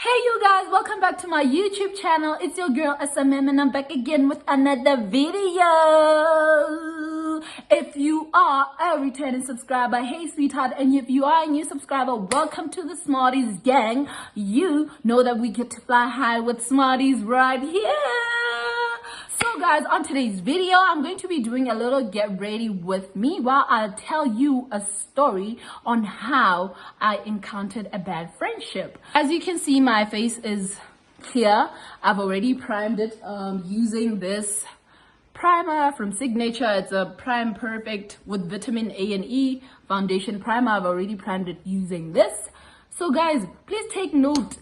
Hey you guys, welcome back to my YouTube channel. It's your girl SMM and I'm back again with another video. If you are a returning subscriber, hey sweetheart, and if you are a new subscriber, welcome to the Smarties gang. You know that we get to fly high with Smarties right here. So guys, on today's video, I'm going to be doing a little get ready with me while I'll tell you a story on how I encountered a bad friendship. As you can see, my face is clear. I've already primed it using this primer from Signature. It's a Prime Perfect with vitamin A and E foundation primer. I've already primed it using this. So guys, please take note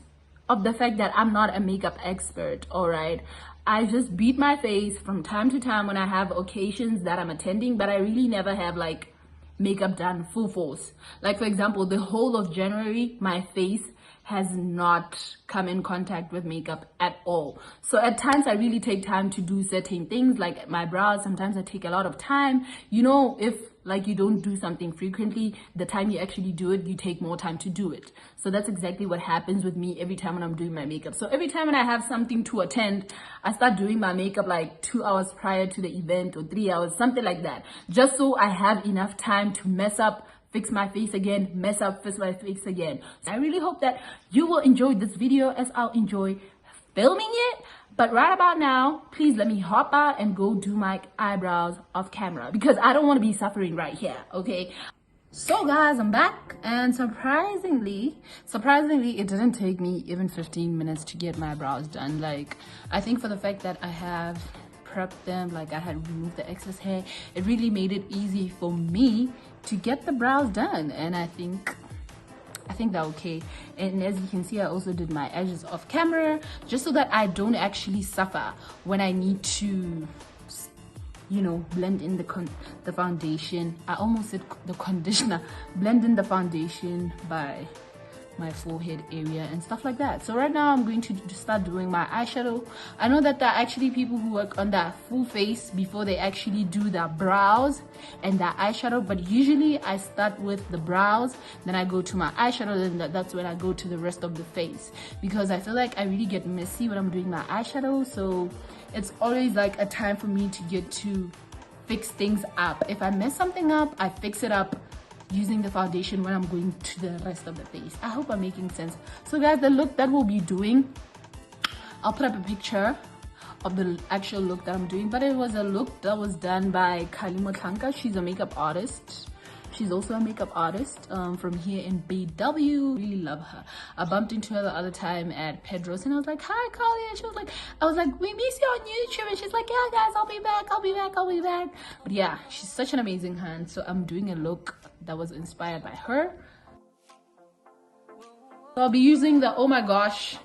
of the fact that I'm not a makeup expert, all right? I just beat my face from time to time when I have occasions that I'm attending, but I really never have like makeup done full force. Like for example, the whole of January, my face has not come in contact with makeup at all. So at times I really take time to do certain things like my brows. Sometimes I take a lot of time. You know, if like you don't do something frequently, the time you actually do it, you take more time to do it. So that's exactly what happens with me every time when I'm doing my makeup. So every time when I have something to attend, I start doing my makeup like 2 hours prior to the event or 3 hours, something like that. Just so I have enough time to mess up, fix my face again, mess up, fix my face again. So I really hope that you will enjoy this video as I'll enjoy filming it. But right about now, please let me hop out and go do my eyebrows off camera because I don't want to be suffering right here, okay? So guys, I'm back, and surprisingly, it didn't take me even 15 minutes to get my brows done. Like, I think for the fact that I have prepped them, like I had removed the excess hair, it really made it easy for me to get the brows done, and I think they're okay. And as you can see, I also did my edges off camera just so that I don't actually suffer when I need to, you know, blend in the foundation. I almost said the conditioner. Blend in the foundation by my forehead area and stuff like that. So right now I'm going to start doing my eyeshadow. I know that there are actually people who work on their full face before they actually do their brows and their eyeshadow, but usually I start with the brows, then I go to my eyeshadow, then that's when I go to the rest of the face, because I feel like I really get messy when I'm doing my eyeshadow. So it's always like a time for me to get to fix things up. If I mess something up, I fix it up using the foundation when I'm going to the rest of the face. I hope I'm making sense. So guys, the look that we'll be doing, I'll put up a picture of the actual look that I'm doing, but it was a look that was done by Kalimo Tlanka. She's a makeup artist. She's also a makeup artist from here in BW. Really love her. I bumped into her the other time at Pedro's and I was like, hi Kali, and she was like, I was like, we miss you on YouTube, and she's like, yeah guys, I'll be back. But yeah, she's such an amazing hand. So I'm doing a look that was inspired by her. So I'll be using the Oh My Gosh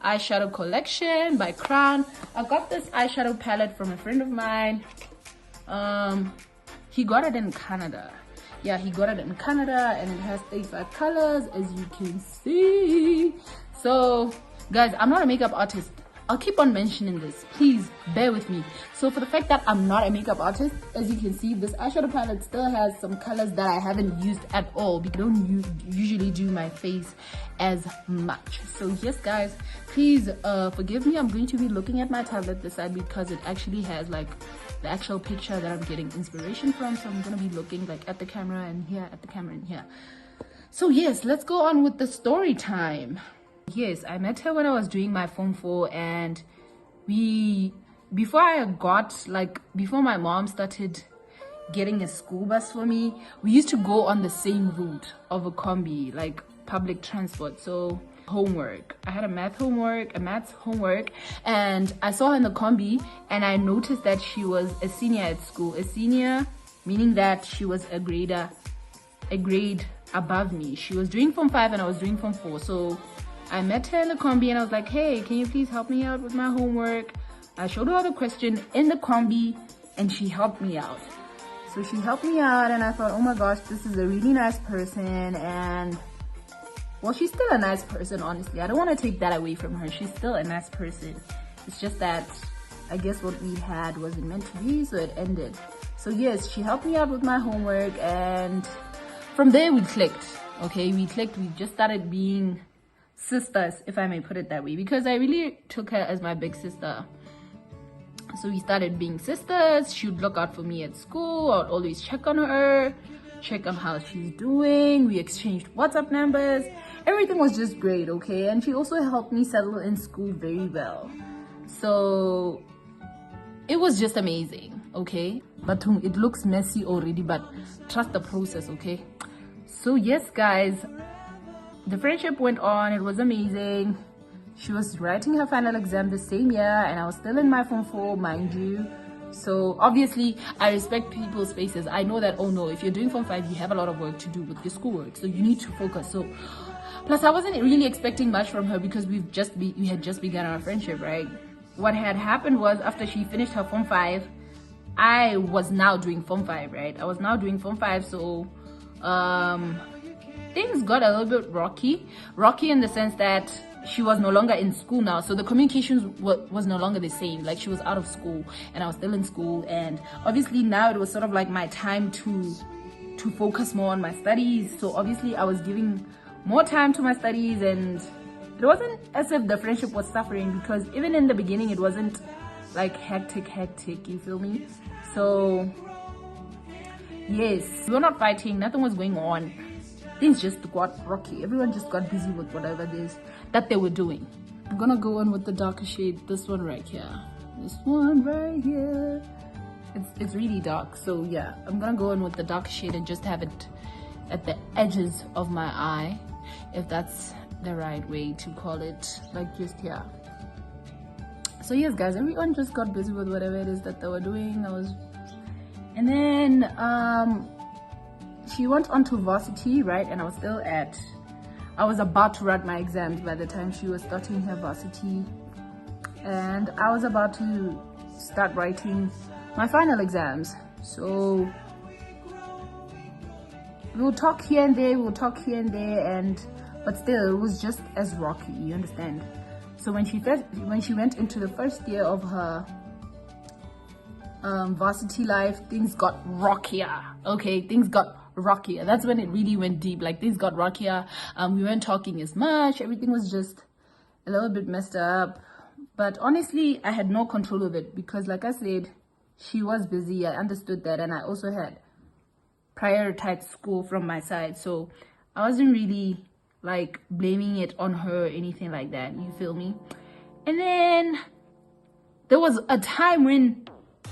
eyeshadow collection by Crown. I got this eyeshadow palette from a friend of mine. He got it in Canada. Yeah, he got it in Canada, and it has 35 colors, as you can see. So guys, I'm not a makeup artist. I'll keep on mentioning this, please bear with me. So for the fact that I'm not a makeup artist, as you can see, this eyeshadow palette still has some colors that I haven't used at all because I don't usually do my face as much. So yes guys, please forgive me. I'm going to be looking at my tablet this side because it actually has like the actual picture that I'm getting inspiration from. So I'm gonna be looking like at the camera and here, at the camera and here. So yes, let's go on with the story time. Yes, I met her when I was doing my Form 4, and before my mom started getting a school bus for me, we used to go on the same route of a combi, like public transport. So homework, I had a maths homework, and I saw her in the combi, and I noticed that she was a senior at school. A senior meaning that she was a grade above me. She was doing Form 5 and I was doing Form 4. So I met her in the combi and I was like, hey, can you please help me out with my homework? I showed her the question in the combi and she helped me out. So she helped me out, and I thought, oh my gosh, this is a really nice person. And well, she's still a nice person, honestly. I don't want to take that away from her. She's still a nice person. It's just that I guess what we had wasn't meant to be, so it ended. So yes, she helped me out with my homework, and from there we clicked. Okay, we clicked. We just started being sisters, if I may put it that way, because I really took her as my big sister. So we started being sisters. She would look out for me at school. I would always check on her, check on how she's doing. We exchanged WhatsApp numbers. Everything was just great, okay? And she also helped me settle in school very well. So it was just amazing, okay? But it looks messy already, but trust the process, okay? So yes, guys, the friendship went on. It was amazing. She was writing her final exam the same year, and I was still in my Form 4, mind you. So obviously, I respect people's spaces. I know that, oh no, if you're doing Form 5, you have a lot of work to do with your schoolwork, so you need to focus. So plus, I wasn't really expecting much from her because we had just begun our friendship, right? What had happened was, after she finished her Form 5, I was now doing Form 5, right? I was now doing Form 5, so things got a little bit rocky in the sense that she was no longer in school now, so the communications was no longer the same. Like, she was out of school and I was still in school, and obviously now it was sort of like my time to focus more on my studies. So obviously I was giving more time to my studies, and it wasn't as if the friendship was suffering, because even in the beginning it wasn't like hectic, you feel me? So yes, we were not fighting, nothing was going on. Things just got rocky. Everyone just got busy with whatever it is that they were doing. I'm gonna go in with the darker shade, this one right here. This one right here. It's really dark, so yeah, I'm gonna go in with the dark shade and just have it at the edges of my eye, if that's the right way to call it, like just here. So yes, guys, everyone just got busy with whatever it is that they were doing. And then she went on to varsity, right? And I was about to write my exams by the time she was starting her varsity, and I was about to start writing my final exams. So we'll talk here and there, but still it was just as rocky, you understand? So when she went into the first year of her varsity life, things got rockier. Okay, things got rockier. That's when it really went deep. Like, things got rockier. We weren't talking as much. Everything was just a little bit messed up. But honestly, I had no control of it, because like I said, she was busy. I understood that, and I also had prioritized school from my side. So I wasn't really like blaming it on her or anything like that. You feel me? And then there was a time when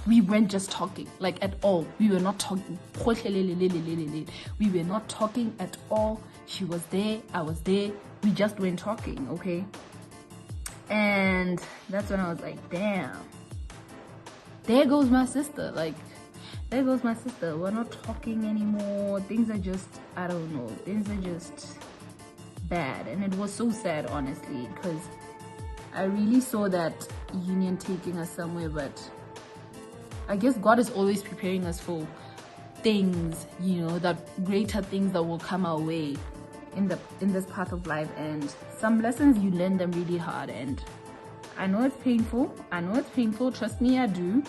we weren't just talking, like, at all. We were not talking. We were not talking at all. She was there, I was there. We just weren't talking, okay? And that's when I was like, damn, there goes my sister. Like, there goes my sister. We're not talking anymore. Things are just, I don't know, things are just bad. And it was so sad, honestly, because I really saw that union taking us somewhere. But I guess God is always preparing us for things, you know, that greater things that will come our way in this path of life. And some lessons, you learn them really hard, and I know it's painful. Trust me, I do.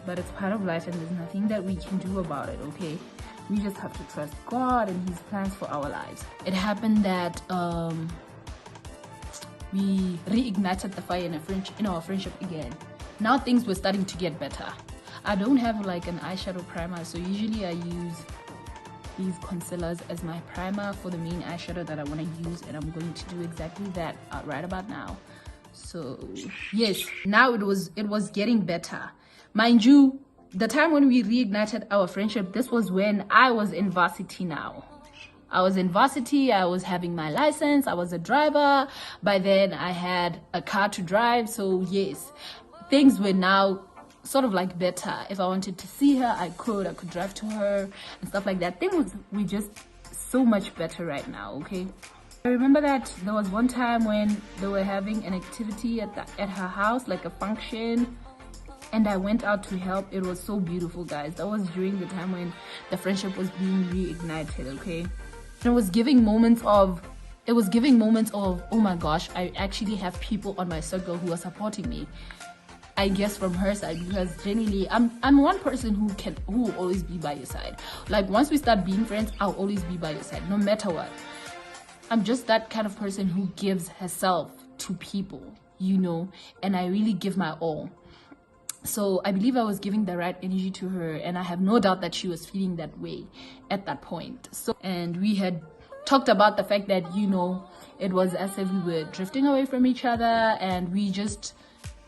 But it's part of life, and there's nothing that we can do about it, okay? We just have to trust God and his plans for our lives. It happened that we reignited the fire in our friendship again. Now things were starting to get better. I don't have like an eyeshadow primer, so usually I use these concealers as my primer for the main eyeshadow that I want to use, and I'm going to do exactly that right about now. So yes, now it was getting better. Mind you, the time when we reignited our friendship, this was when I was in varsity now. I was in varsity, I was having my license, I was a driver. By then I had a car to drive, so yes, things were now sort of like better. If I wanted to see her, I could drive to her and stuff like that. Things were just so much better right now, okay? I remember that there was one time when they were having an activity at her house, like a function, and I went out to help. It was so beautiful, guys. That was during the time when the friendship was being reignited, okay? And it was giving moments of, oh my gosh, I actually have people on my circle who are supporting me. I guess from her side, because generally I'm one person who will always be by your side. Like, once we start being friends, I'll always be by your side, no matter what. I'm just that kind of person who gives herself to people, you know, and I really give my all. So I believe I was giving the right energy to her, and I have no doubt that she was feeling that way at that point. So, and we had talked about the fact that, you know, it was as if we were drifting away from each other, and we just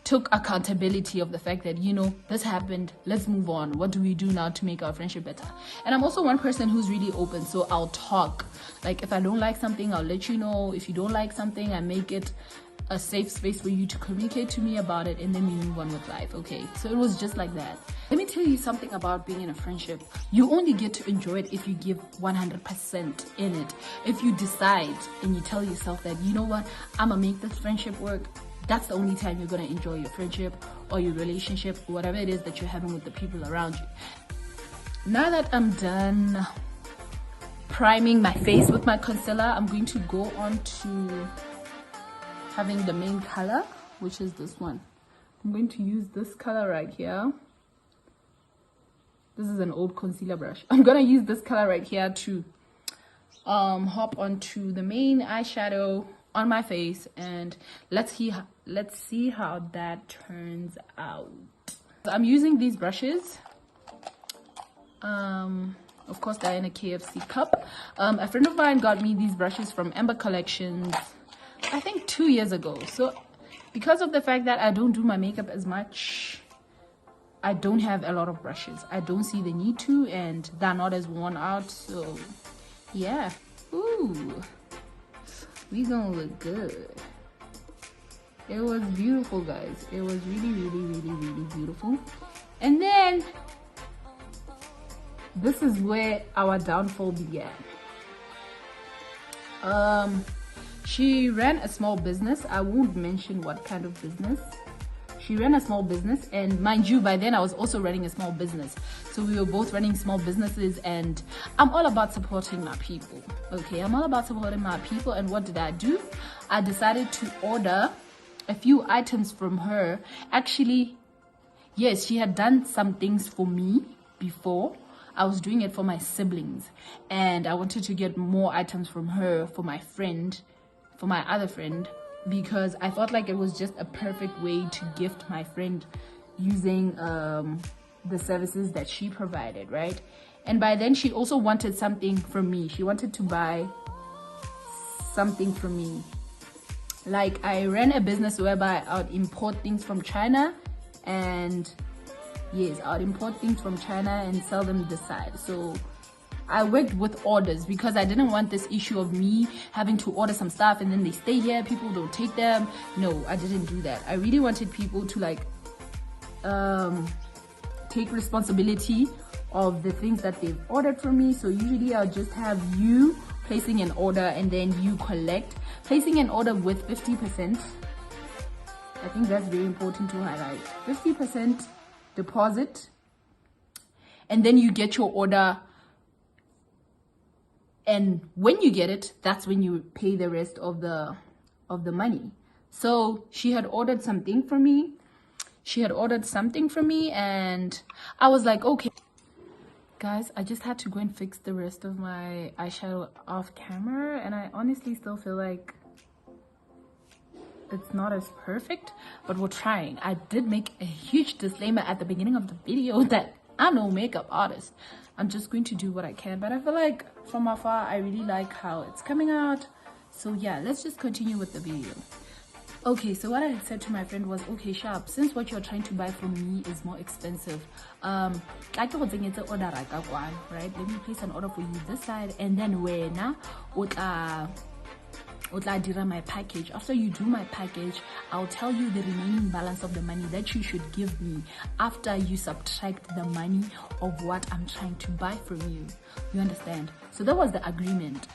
took accountability of the fact that, you know, this happened, let's move on. What do we do now to make our friendship better? And I'm also one person who's really open, so I'll talk. Like, if I don't like something, I'll let you know. If you don't like something, I make it a safe space for you to communicate to me about it, and then we move on with life. Okay, so it was just like that. Let me tell you something about being in a friendship. You only get to enjoy it if you give 100% in it. If you decide and you tell yourself that, you know what, I'm gonna make this friendship work, that's the only time you're gonna enjoy your friendship or your relationship, or whatever it is that you're having with the people around you. Now that I'm done priming my face with my concealer, I'm going to go on to having the main color, which is this one. I'm going to use this color right here. This is an old concealer brush. I'm gonna use this color right here to hop onto the main eyeshadow on my face, and let's see how that turns out. I'm using these brushes. Of course, they're in a KFC cup. A friend of mine got me these brushes from Amber Collections, I think 2 years ago. So because of the fact that I don't do my makeup as much, I don't have a lot of brushes. I don't see the need to, and they're not as worn out. So yeah, ooh, we gonna look good. It was beautiful, guys. It was really, really, really, really beautiful. And then this is where our downfall began. She ran a small business. I won't mention what kind of business. She ran a small business, and mind you, by then I was also running a small business. So we were both running small businesses, and I'm all about supporting my people. Okay, I'm all about supporting my people. And what did I do? I decided to order a few items from her. Actually, yes, she had done some things for me before. I was doing it for my siblings, and I wanted to get more items from her for my friend, for my other friend, because I felt like it was just a perfect way to gift my friend using the services that she provided, right? And by then she also wanted something from me. She wanted to buy something from me. Like, I ran a business whereby I would import things from China, and yes, I would import things from China and sell them this side. So I worked with orders because I didn't want this issue of me having to order some stuff and then they stay here, people don't take them. No, I didn't do that. I really wanted people to like take responsibility of the things that they've ordered from me. So usually I'll just have you placing an order and then you collect. Placing an order with 50%. I think that's very important to highlight. 50% deposit, and then you get your order, and when you get it, that's when you pay the rest of the money. So she had ordered something from me. And I was like, okay. Guys, I just had to go and fix the rest of my eyeshadow off camera, and I honestly still feel like it's not as perfect, but we're trying. I did make a huge disclaimer at the beginning of the video that I'm no makeup artist. I'm just going to do what I can, but I feel like from afar I really like how it's coming out. So yeah, let's just continue with the video. Okay, so what I had said to my friend was, okay, Sharp, since what you're trying to buy from me is more expensive, right? Let me place an order for you this side, and then when dira my package. After you do my package, I'll tell you the remaining balance of the money that you should give me after you subtract the money of what I'm trying to buy from you. You understand? So that was the agreement.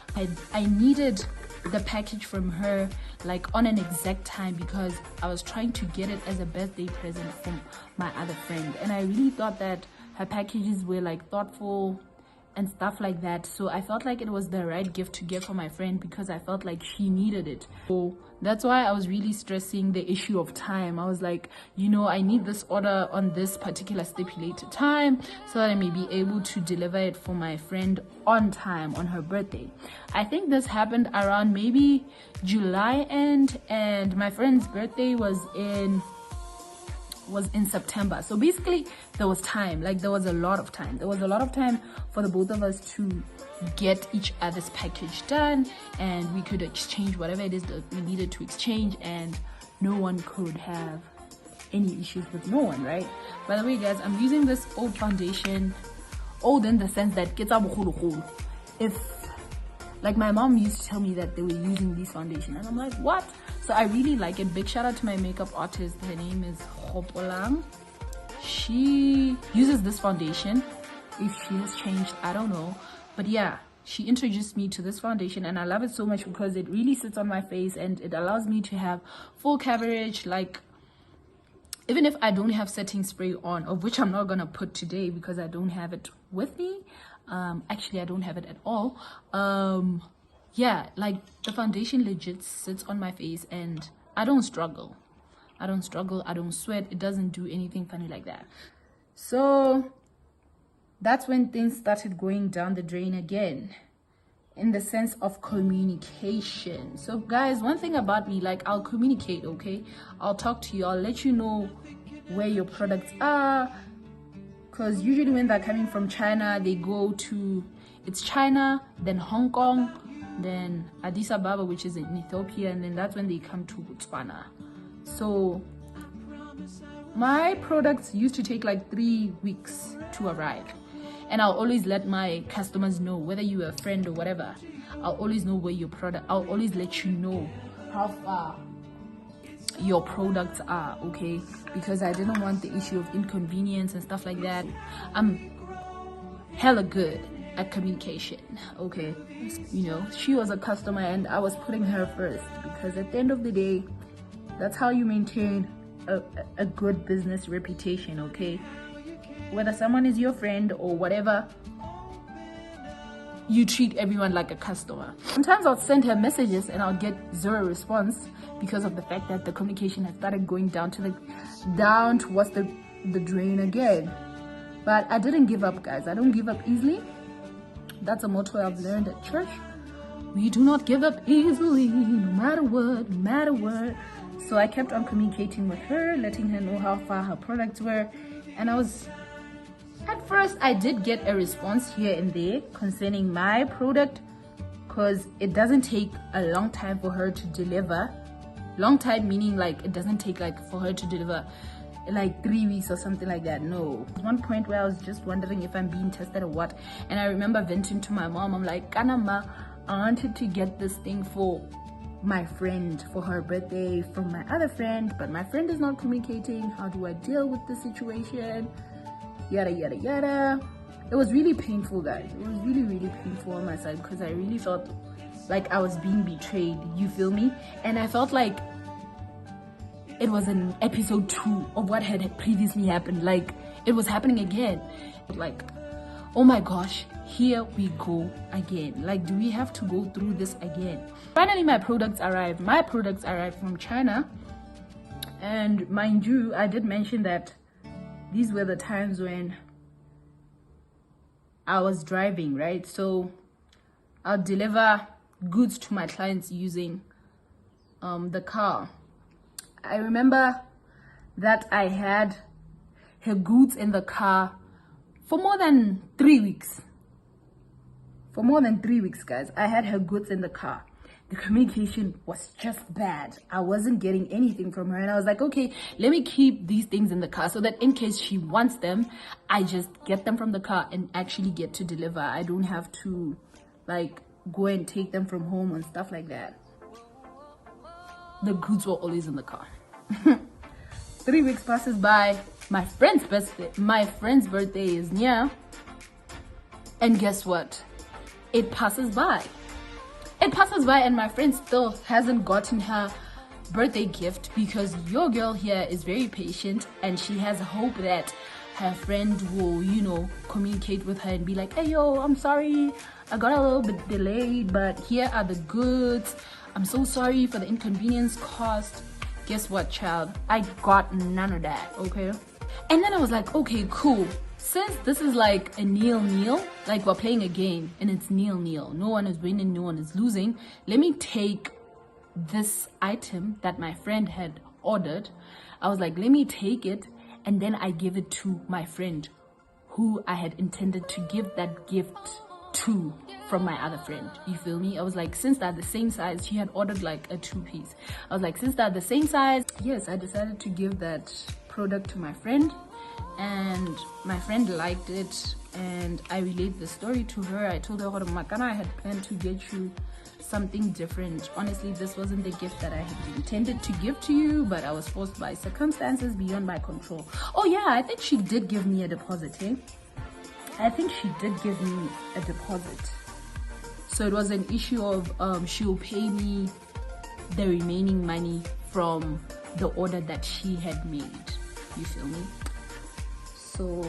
I needed the package from her like on an exact time because I was trying to get it as a birthday present from my other friend, and I really thought that her packages were like thoughtful and stuff like that. So I felt like it was the right gift to get for my friend because I felt like she needed it. So that's why I was really stressing the issue of time. I was like, you know, I need this order on this particular stipulated time so that I may be able to deliver it for my friend on time on her birthday. I think this happened around maybe July end, and my friend's birthday was in September. So basically there was time, like there was a lot of time for the both of us to get each other's package done, and we could exchange whatever it is that we needed to exchange, and no one could have any issues with no one, right? By the way guys, I'm using this old foundation, old in the sense that if like my mom used to tell me that they were using these foundation, and I'm like, what? So I really like it. Big shout out to my makeup artist. Her name is Hopolang. She uses this foundation. If she has changed, I don't know. But yeah, she introduced me to this foundation, and I love it so much because it really sits on my face and it allows me to have full coverage. Like, even if I don't have setting spray on, of which I'm not gonna put today because I don't have it with me. Actually, I don't have it at all. Yeah, like the foundation legit sits on my face and I don't struggle, I don't sweat, it doesn't do anything funny like that. So that's when things started going down the drain again, in the sense of communication. So guys, one thing about me, like, I'll communicate, okay? I'll talk to you, I'll let you know where your products are, because usually when they're coming from China, they go to, it's China, then Hong Kong, then Addis Ababa, which is in Ethiopia, and then that's when they come to Botswana. So my products used to take like 3 weeks to arrive, and I'll always let my customers know, whether you're a friend or whatever, I'll always know where your product, I'll always let you know how far your products are, okay? Because I didn't want the issue of inconvenience and stuff like that. I'm hella good at communication, okay? You know, she was a customer and I was putting her first, because at the end of the day, that's how you maintain a good business reputation, okay? Whether someone is your friend or whatever, you treat everyone like a customer. Sometimes I'll send her messages and I'll get 0 response because of the fact that the communication has started going down towards the drain again. But I didn't give up, guys. I don't give up easily. That's a motto I've learned at church. We do not give up easily, no matter what. So I kept on communicating with her, letting her know how far her products were. And at first I did get a response here and there concerning my product, because it doesn't take a long time for her to deliver. Long time meaning like it doesn't take like for her to deliver like 3 weeks or something like that. No. At one point where I was just wondering if I'm being tested or what, and I remember venting to my mom, I'm like, Kanama, I wanted to get this thing for my friend for her birthday from my other friend, but my friend is not communicating. How do I deal with the situation? Yada yada yada. It was really painful, guys. It was really, really painful on my side, because I really felt like I was being betrayed, you feel me? And I felt like it was an episode 2 of what had previously happened. Like, it was happening again. Like, oh my gosh, here we go again. Like, do we have to go through this again? Finally, my products arrived. My products arrived from China. And mind you, I did mention that these were the times when I was driving, right? So I'll deliver goods to my clients using the car. I remember that I had her goods in the car for more than 3 weeks. For more than 3 weeks, guys, I had her goods in the car. The communication was just bad. I wasn't getting anything from her, and I was like, okay, let me keep these things in the car so that in case she wants them, I just get them from the car and actually get to deliver. I don't have to like go and take them from home and stuff like that. The goods were always in the car. 3 weeks passes by. My friend's birthday is near, and guess what? It passes by. And my friend still hasn't gotten her birthday gift, because your girl here is very patient and she has hope that her friend will, you know, communicate with her and be like, hey yo, I'm sorry, I got a little bit delayed, but here are the goods. I'm so sorry for the inconvenience caused. Guess what, child? I got none of that, okay? And then I was like, okay, cool. Since this is like a nil-nil, like we're playing a game and it's nil-nil, no one is winning, no one is losing, let me take this item that my friend had ordered. I was like, let me take it, and then I give it to my friend who I had intended to give that gift to from my other friend. You feel me? I was like, since they're the same size, she had ordered like a 2-piece. I was like, since they're the same size, yes, I decided to give that product to my friend, and my friend liked it, and I relayed the story to her. I told her, I had planned to get you something different. Honestly, this wasn't the gift that I had intended to give to you, but I was forced by circumstances beyond my control. Oh yeah, I think she did give me a deposit, eh? I think she did give me a deposit. So it was an issue of she'll pay me the remaining money from the order that she had made. You feel me? So,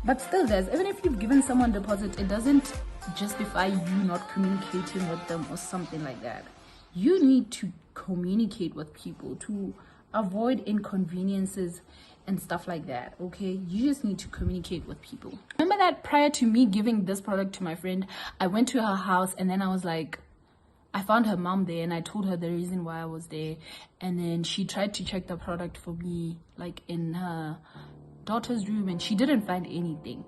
but still guys, even if you've given someone deposit, it doesn't justify you not communicating with them or something like that. You need to communicate with people to avoid inconveniences and stuff like that, okay? You just need to communicate with people. Remember that prior to me giving this product to my friend, I went to her house, and then I was like, I found her mom there, and I told her the reason why I was there, and then she tried to check the product for me, like in her daughter's room, and she didn't find anything.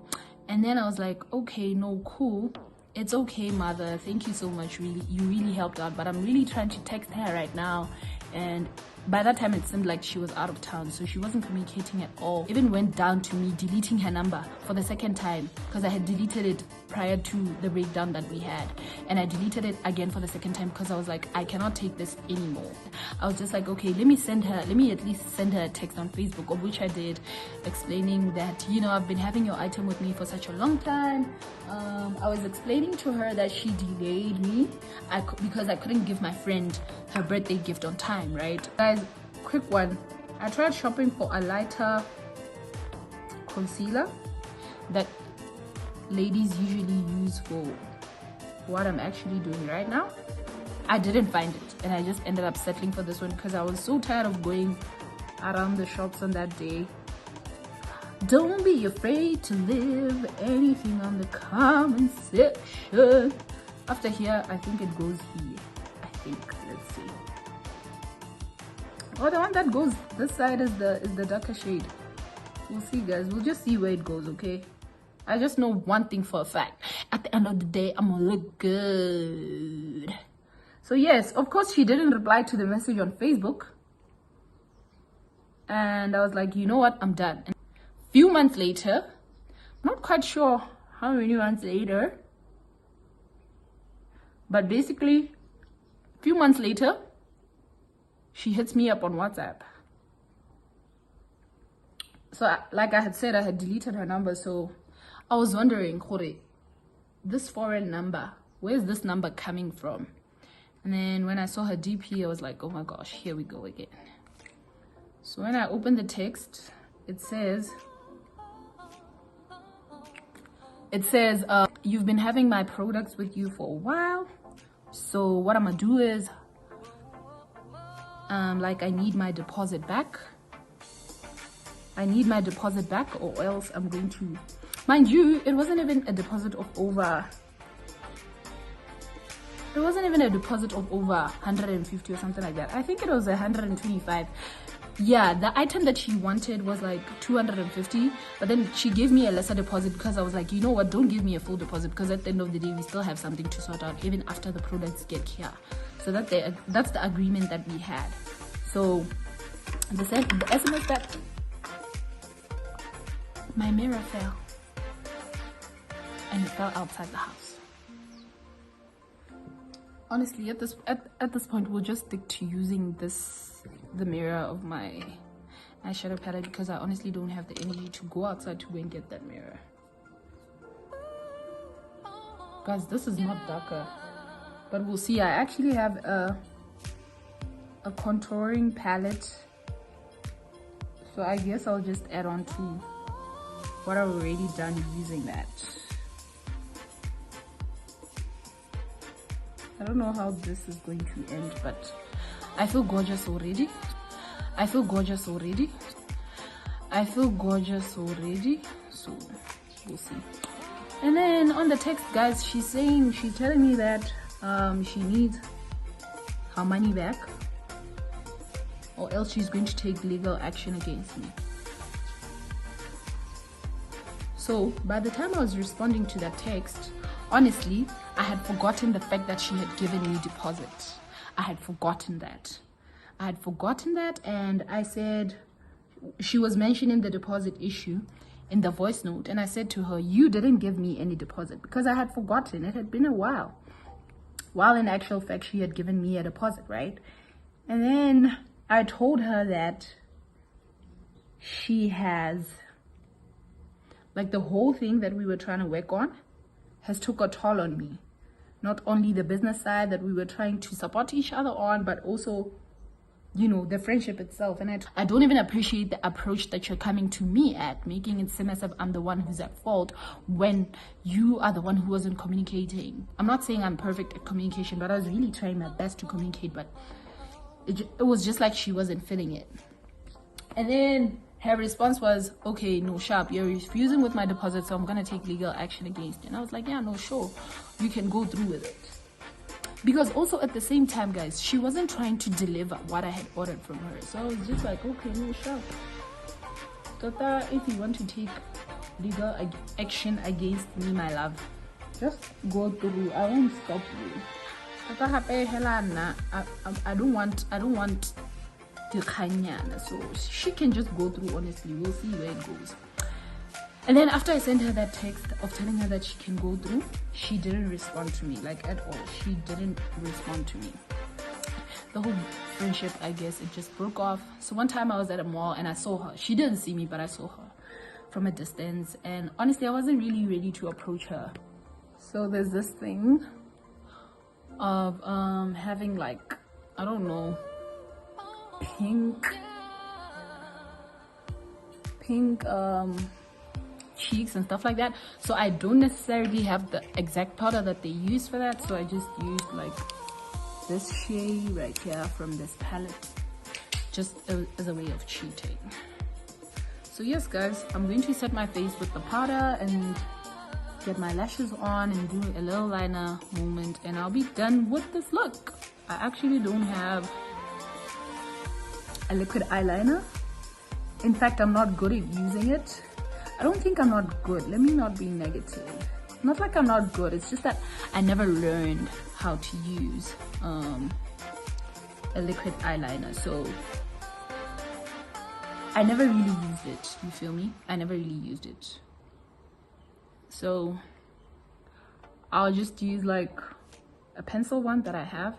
And then I was like, okay, no, cool, it's okay, mother, thank you so much, really, you really helped out, but I'm really trying to text her right now. And by that time it seemed like she was out of town, so she wasn't communicating at all. Even went down to me deleting her number for the second time, because I had deleted it prior to the breakdown that we had, and I deleted it again for the second time because I was like, I cannot take this anymore. I was just like, okay, let me at least send her a text on Facebook, of which I did, explaining that, you know, I've been having your item with me for such a long time. I was explaining to her that she delayed me because I couldn't give my friend her birthday gift on time, right? Guys, quick one, I tried shopping for a lighter concealer that ladies usually use for what I'm actually doing right now. I didn't find it, and I just ended up settling for this one because I was so tired of going around the shops on that day. Don't be afraid to live anything on the comment section. After here, I think it goes here. I think, let's see. Oh, the one that goes this side is the darker shade. We'll see, guys. We'll just see where it goes, okay? I just know one thing for a fact. At the end of the day, I'm gonna look good. So yes, of course, she didn't reply to the message on Facebook. And I was like, you know what? I'm done. And a few months later, I'm not quite sure how many months later, but basically, a few months later, she hits me up on WhatsApp. So like I had said, I had deleted her number, so I was wondering, Kore, this foreign number, where's this number coming from? And then when I saw her DP, I was like, oh my gosh, here we go again. So when I opened the text, it says, you've been having my products with you for a while. So what I'm gonna do is, like, I need my deposit back. I need my deposit back, or else I'm going to, mind you, it wasn't even a deposit of over, it wasn't even a deposit of over 150 or something like that. I think it was 125. Yeah, the item that she wanted was like 250, but then she gave me a lesser deposit because I was like, you know what, don't give me a full deposit, because at the end of the day we still have something to sort out even after the products get here. So that's the agreement that we had. So the SMS that my mirror fell, and it fell outside the house. Honestly, at this point, we'll just stick to using the mirror of my eyeshadow palette, because I honestly don't have the energy to go outside to go and get that mirror. Guys, this is not darker, but we'll see. I actually have a contouring palette, so I guess I'll just add on to what I've already done using that. I don't know how this is going to end, but I feel gorgeous already. I feel gorgeous already. I feel gorgeous already. So we'll see. And then on the text, guys, she's telling me that she needs her money back, or else she's going to take legal action against me. So by the time I was responding to that text, honestly, I had forgotten the fact that she had given me deposit. I had forgotten that. And I said, she was mentioning the deposit issue in the voice note, and I said to her, you didn't give me any deposit, because I had forgotten. It had been a while in actual fact she had given me a deposit, right? And then I told her that she has, like, the whole thing that we were trying to work on has took a toll on me. Not only the business side that we were trying to support each other on, but also, you know, the friendship itself. And I don't even appreciate the approach that you're coming to me at, making it seem as if I'm the one who's at fault when you are the one who wasn't communicating. I'm not saying I'm perfect at communication, but I was really trying my best to communicate, but it was just like she wasn't feeling it. And then her response was, okay, no, sharp, you're refusing with my deposit, so I'm gonna take legal action against you. And I was like, yeah, no, sure, you can go through with it. Because also at the same time, guys, she wasn't trying to deliver what I had ordered from her. So I was just like, okay, no, sure. Tata, if you want to take legal action against me, my love, just go through. I won't stop you. Tata, I don't want the kanyana. So she can just go through, honestly. We'll see where it goes. And then after I sent her that text of telling her that she can go through, she didn't respond to me, like, at all. She didn't respond to me. The whole friendship, I guess, it just broke off. So one time I was at a mall and I saw her. She didn't see me, but I saw her from a distance. And honestly, I wasn't really ready to approach her. So there's this thing of having, like, I don't know, pink cheeks and stuff like that. So I don't necessarily have the exact powder that they use for that, so I just used like this shade right here from this palette, just as a way of cheating. So yes, guys, I'm going to set my face with the powder and get my lashes on and do a little liner moment, and I'll be done with this look. I actually don't have a liquid eyeliner. In fact, I'm not good at using it. I don't think I'm not good. Let me not be negative. Not like I'm not good. It's just that I never learned how to use a liquid eyeliner. So I never really used it. You feel me? I never really used it. So I'll just use like a pencil one that I have.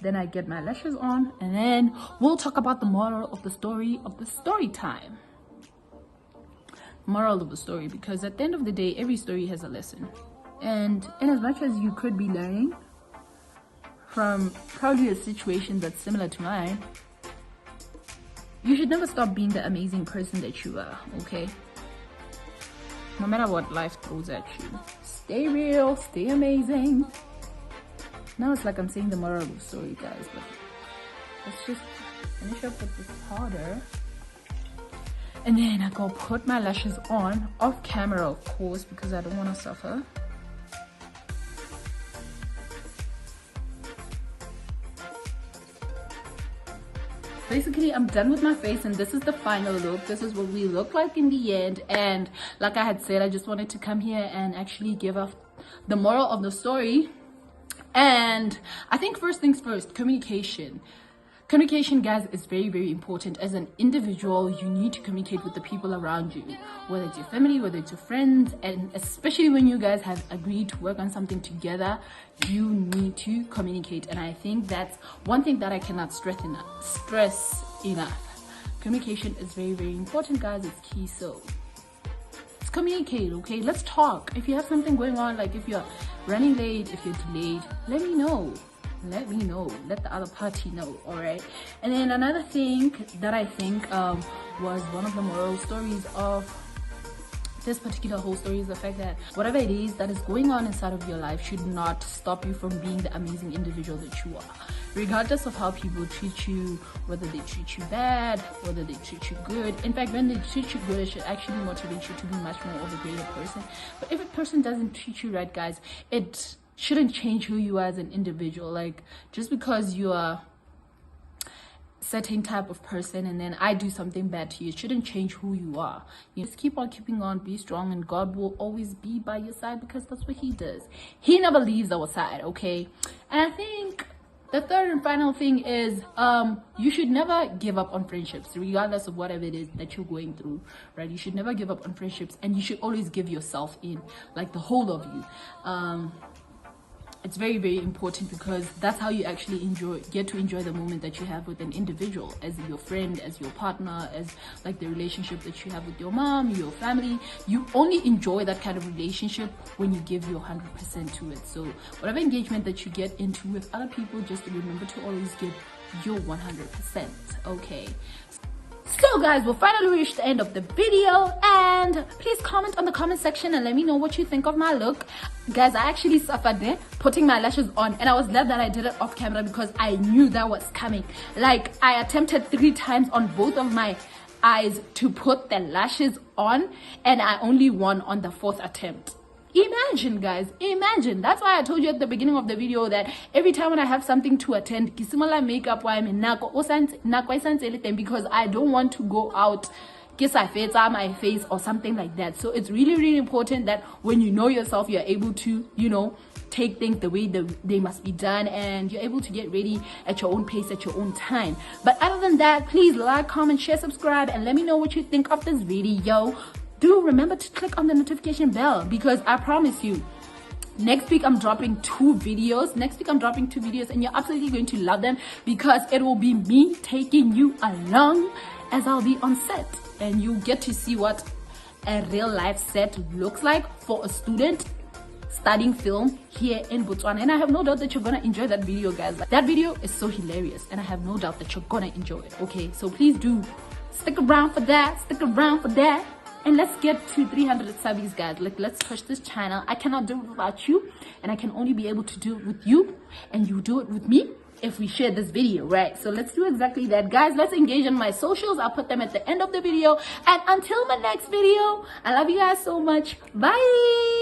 Then I get my lashes on, and then we'll talk about the moral of the story time. Moral of the story, because at the end of the day, every story has a lesson. And in as much as you could be learning from probably a situation that's similar to mine, you should never stop being the amazing person that you are, okay? No matter what life throws at you, stay real, stay amazing. Now it's like I'm saying the moral of the story, guys, but let's just finish up with this powder. And then I go put my lashes on, off camera, of course, because I don't want to suffer. Basically, I'm done with my face, and this is the final look. This is what we look like in the end. And like I had said, I just wanted to come here and actually give off the moral of the story. And I think first things first, communication. Communication, guys, is very, very important. As an individual, you need to communicate with the people around you, whether it's your family, whether it's your friends, and especially when you guys have agreed to work on something together, you need to communicate. And I think that's one thing that I cannot stress enough. Communication is very, very important, guys. It's key. So let's communicate, okay? Let's talk. If you have something going on, like if you're running late, if you're delayed, let me know. Let the other party know. All right. And then another thing that I think was one of the moral stories of this particular whole story is the fact that whatever it is that is going on inside of your life should not stop you from being the amazing individual that you are, regardless of how people treat you, whether they treat you bad, whether they treat you good. In fact, when they treat you good, it should actually motivate you to be much more of a greater person. But if a person doesn't treat you right, guys, it shouldn't change who you are as an individual. Like, just because you are certain type of person and then I do something bad to you, it shouldn't change who you are. You just keep on keeping on, be strong, and God will always be by your side, because that's what he does. He never leaves our side, okay? And I think the third and final thing is you should never give up on friendships, regardless of whatever it is that you're going through, right? You should never give up on friendships, and you should always give yourself in, like the whole of you. It's very, very important, because that's how you actually get to enjoy the moment that you have with an individual, as your friend, as your partner, as like the relationship that you have with your mom, your family. You only enjoy that kind of relationship when you give your 100% to it. So whatever engagement that you get into with other people, just remember to always give your 100%, okay? So guys, we'll finally reach the end of the video, and please comment on the comment section and let me know what you think of my look. Guys, I actually suffered there putting my lashes on, and I was glad that I did it off camera, because I knew that was coming. Like, I attempted 3 times on both of my eyes to put the lashes on, and I only won on the 4th attempt. Imagine, guys, imagine. That's why I told you at the beginning of the video that every time when I have something to attend, kisimola makeup why I'm in because I don't want to go out my face or something like that. So it's really, really important that when you know yourself, you're able to, you know, take things the way they must be done, and you're able to get ready at your own pace, at your own time. But other than that, please like, comment, share, subscribe, and let me know what you think of this video. Do remember to click on the notification bell, because I promise you, next week I'm dropping 2 videos. And you're absolutely going to love them, because it will be me taking you along as I'll be on set, and you get to see what a real life set looks like for a student studying film here in Botswana. And I have no doubt that you're gonna enjoy that video, guys. That video is so hilarious, and I have no doubt that you're gonna enjoy it, okay? So please do stick around for that, and let's get to 300 subbies, guys. Like, let's push this channel. I cannot do it without you, and I can only be able to do it with you, and you do it with me if we share this video, right? So let's do exactly that, guys. Let's engage on my socials. I'll put them at the end of the video, and until my next video, I love you guys so much. Bye.